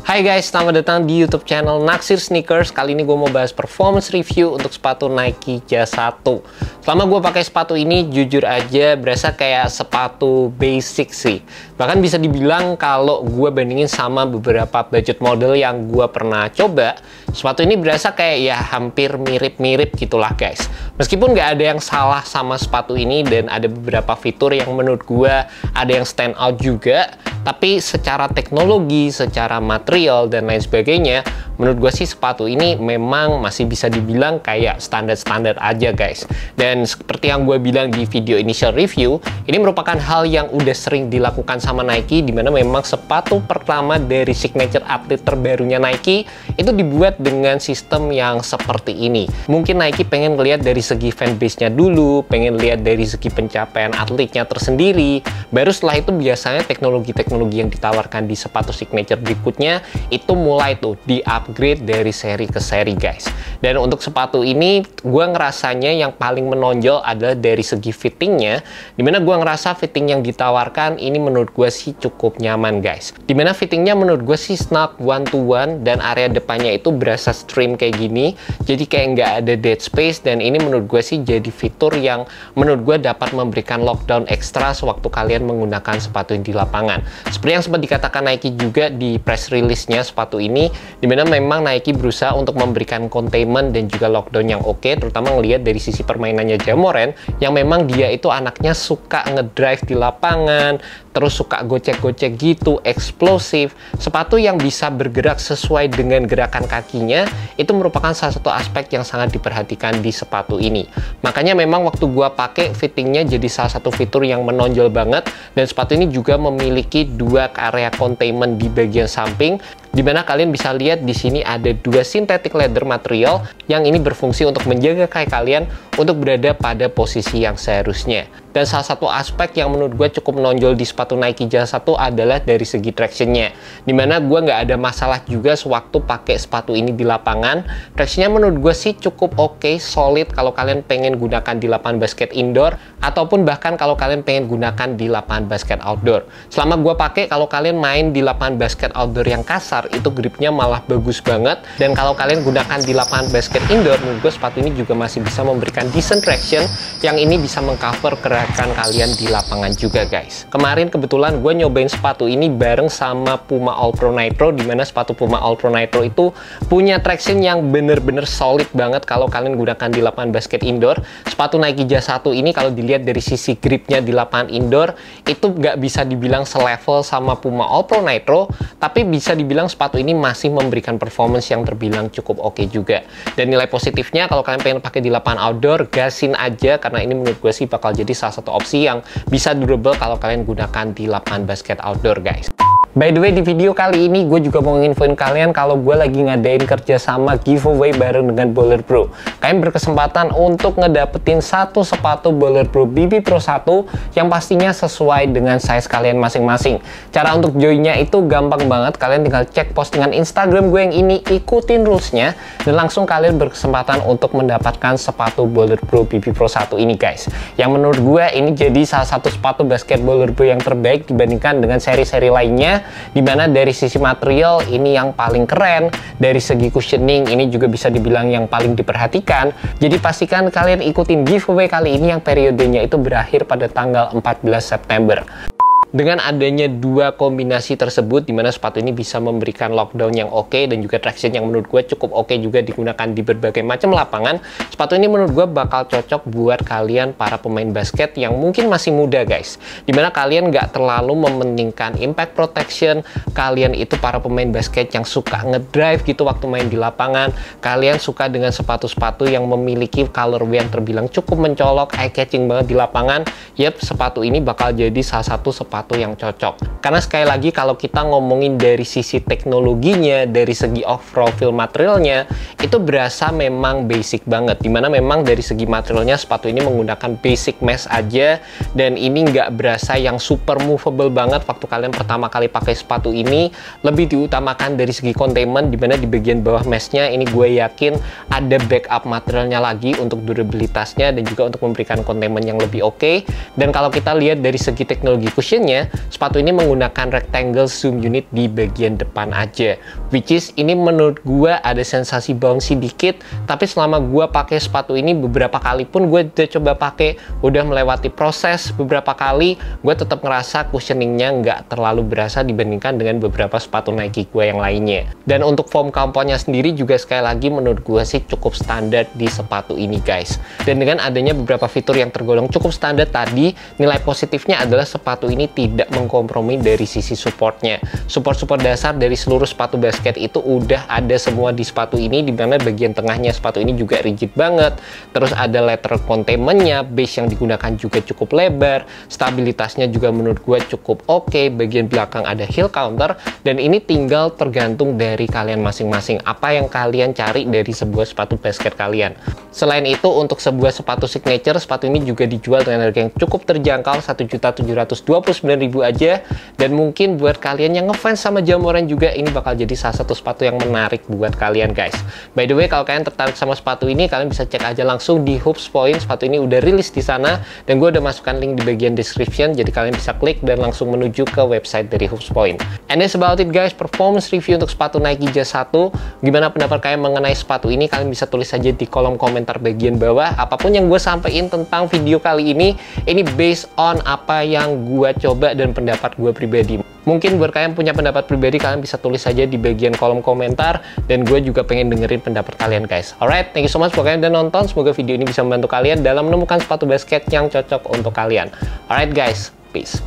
Hai guys, selamat datang di YouTube channel Naksir Sneakers. Kali ini gue mau bahas performance review untuk sepatu Nike Jazz 1. Selama gue pakai sepatu ini, jujur aja berasa kayak sepatu basic sih. Bahkan bisa dibilang kalau gue bandingin sama beberapa budget model yang gue pernah coba, sepatu ini berasa kayak ya hampir mirip-mirip gitulah guys. Meskipun nggak ada yang salah sama sepatu ini dan ada beberapa fitur yang menurut gue ada yang stand out juga, tapi secara teknologi, secara material, dan lain sebagainya, menurut gue sih sepatu ini memang masih bisa dibilang kayak standar-standar aja guys. Dan seperti yang gue bilang di video initial review, ini merupakan hal yang udah sering dilakukan sama Nike, dimana memang sepatu pertama dari signature atlet terbarunya Nike itu dibuat dengan sistem yang seperti ini. Mungkin Nike pengen lihat dari segi fanbase-nya dulu, pengen lihat dari segi pencapaian atletnya tersendiri, baru setelah itu biasanya teknologi-teknologi yang ditawarkan di sepatu signature berikutnya itu mulai tuh di-upgrade dari seri ke seri guys. Dan untuk sepatu ini gue ngerasanya yang paling menonjol adalah dari segi fittingnya, dimana gue ngerasa fitting yang ditawarkan ini menurut gue sih cukup nyaman guys. Dimana fittingnya menurut gue sih snug one to one, dan area depannya itu berasa trim kayak gini, jadi kayak nggak ada dead space, dan ini menurut gue sih jadi fitur yang menurut gue dapat memberikan lockdown ekstra sewaktu kalian menggunakan sepatu di lapangan. Seperti yang sempat dikatakan Nike juga di press release-nya sepatu ini, dimana memang Nike berusaha untuk memberikan containment dan juga lockdown yang oke, terutama ngelihat dari sisi permainannya Ja Morant, yang memang dia itu anaknya suka ngedrive di lapangan, terus suka gocek-gocek gitu, eksplosif. Sepatu yang bisa bergerak sesuai dengan gerakan kakinya, itu merupakan salah satu aspek yang sangat diperhatikan di sepatu ini. Makanya memang waktu gua pakai, fittingnya jadi salah satu fitur yang menonjol banget, dan sepatu ini juga memiliki dua area containment di bagian samping, dimana kalian bisa lihat di sini ada dua synthetic leather material yang ini berfungsi untuk menjaga kaki kalian untuk berada pada posisi yang seharusnya. Dan salah satu aspek yang menurut gue cukup menonjol di sepatu Nike Jazz 1 adalah dari segi tractionnya, dimana gue nggak ada masalah juga sewaktu pakai sepatu ini di lapangan. Tractionnya menurut gue sih cukup oke, solid kalau kalian pengen gunakan di lapangan basket indoor, ataupun bahkan kalau kalian pengen gunakan di lapangan basket outdoor. Selama gue pakai, kalau kalian main di lapangan basket outdoor yang kasar, itu gripnya malah bagus banget. Dan kalau kalian gunakan di lapangan basket indoor, menurut gue sepatu ini juga masih bisa memberikan decent traction yang ini bisa mengcover gerakan kalian di lapangan juga guys. Kemarin kebetulan gue nyobain sepatu ini bareng sama Puma All Pro Nitro, dimana sepatu Puma All Pro Nitro itu punya traction yang bener-bener solid banget kalau kalian gunakan di lapangan basket indoor. Sepatu Nike Jazz 1 ini kalau dilihat dari sisi gripnya di lapangan indoor, itu nggak bisa dibilang selevel sama Puma All Pro Nitro, tapi bisa dibilang sepatu ini masih memberikan performance yang terbilang cukup oke juga. Dan nilai positifnya kalau kalian pengen pakai di lapangan outdoor, gasin aja, karena ini menurut gue sih bakal jadi salah satu opsi yang bisa durable kalau kalian gunakan di lapangan basket outdoor guys. By the way, di video kali ini gue juga mau nginfoin kalian kalau gue lagi ngadain kerjasama giveaway bareng dengan Baller Pro. Kalian berkesempatan untuk ngedapetin satu sepatu Baller Pro BB Pro 1 yang pastinya sesuai dengan size kalian masing-masing. Cara untuk joinnya itu gampang banget, kalian tinggal cek postingan Instagram gue yang ini, ikutin rulesnya, dan langsung kalian berkesempatan untuk mendapatkan sepatu Baller Pro BB Pro 1 ini guys. Yang menurut gue ini jadi salah satu sepatu basket Baller Pro yang terbaik dibandingkan dengan seri-seri lainnya, dimana dari sisi material ini yang paling keren, dari segi cushioning ini juga bisa dibilang yang paling diperhatikan. Jadi pastikan kalian ikutin giveaway kali ini yang periodenya itu berakhir pada tanggal 14 September. Dengan adanya dua kombinasi tersebut, dimana sepatu ini bisa memberikan lockdown yang oke dan juga traction yang menurut gue cukup oke juga digunakan di berbagai macam lapangan, sepatu ini menurut gue bakal cocok buat kalian para pemain basket yang mungkin masih muda guys, dimana kalian nggak terlalu mementingkan impact protection, kalian itu para pemain basket yang suka ngedrive gitu waktu main di lapangan, kalian suka dengan sepatu-sepatu yang memiliki colorway yang terbilang cukup mencolok, eye catching banget di lapangan. Yep, sepatu ini bakal jadi salah satu sepatu yang cocok. Karena sekali lagi kalau kita ngomongin dari sisi teknologinya, dari segi off-profile materialnya, itu berasa memang basic banget. Dimana memang dari segi materialnya sepatu ini menggunakan basic mesh aja, dan ini nggak berasa yang super movable banget waktu kalian pertama kali pakai sepatu ini. Lebih diutamakan dari segi containment, dimana di bagian bawah meshnya ini gue yakin ada backup materialnya lagi untuk durabilitasnya dan juga untuk memberikan containment yang lebih oke. Dan kalau kita lihat dari segi teknologi cushionnya, untungnya sepatu ini menggunakan rectangle zoom unit di bagian depan aja, which is ini menurut gue ada sensasi bouncy dikit, tapi selama gue pakai sepatu ini beberapa kali pun gue udah coba pakai, udah melewati proses beberapa kali, gue tetap ngerasa cushioningnya nggak terlalu berasa dibandingkan dengan beberapa sepatu Nike gue yang lainnya. Dan untuk foam compoundnya sendiri juga sekali lagi menurut gue sih cukup standar di sepatu ini guys. Dan dengan adanya beberapa fitur yang tergolong cukup standar tadi, nilai positifnya adalah sepatu ini tidak mengkompromi dari sisi supportnya. Support dasar dari seluruh sepatu basket itu udah ada semua di sepatu ini, di mana bagian tengahnya sepatu ini juga rigid banget. Terus ada lateral containmentnya, base yang digunakan juga cukup lebar, stabilitasnya juga menurut gue cukup oke. Bagian belakang ada heel counter, dan ini tinggal tergantung dari kalian masing-masing apa yang kalian cari dari sebuah sepatu basket kalian. Selain itu, untuk sebuah sepatu signature, sepatu ini juga dijual dengan harga yang cukup terjangkau, 1.729.000 aja. Dan mungkin buat kalian yang ngefans sama Jamoran juga, ini bakal jadi salah satu sepatu yang menarik buat kalian guys. By the way, kalau kalian tertarik sama sepatu ini, kalian bisa cek aja langsung di Hoops Point. Sepatu ini udah rilis di sana, dan gue udah masukkan link di bagian description, jadi kalian bisa klik dan langsung menuju ke website dari Hoops Point. And that's about it guys, performance review untuk sepatu Nike Jazz 1. Gimana pendapat kalian mengenai sepatu ini? Kalian bisa tulis aja di kolom komentar bagian bawah. Apapun yang gue sampaikan tentang video kali ini based on apa yang gue coba dan pendapat gue pribadi. Mungkin buat kalian punya pendapat pribadi, kalian bisa tulis aja di bagian kolom komentar, dan gue juga pengen dengerin pendapat kalian guys. Alright, thank you so much buat kalian udah nonton. Semoga video ini bisa membantu kalian dalam menemukan sepatu basket yang cocok untuk kalian. Alright guys, peace.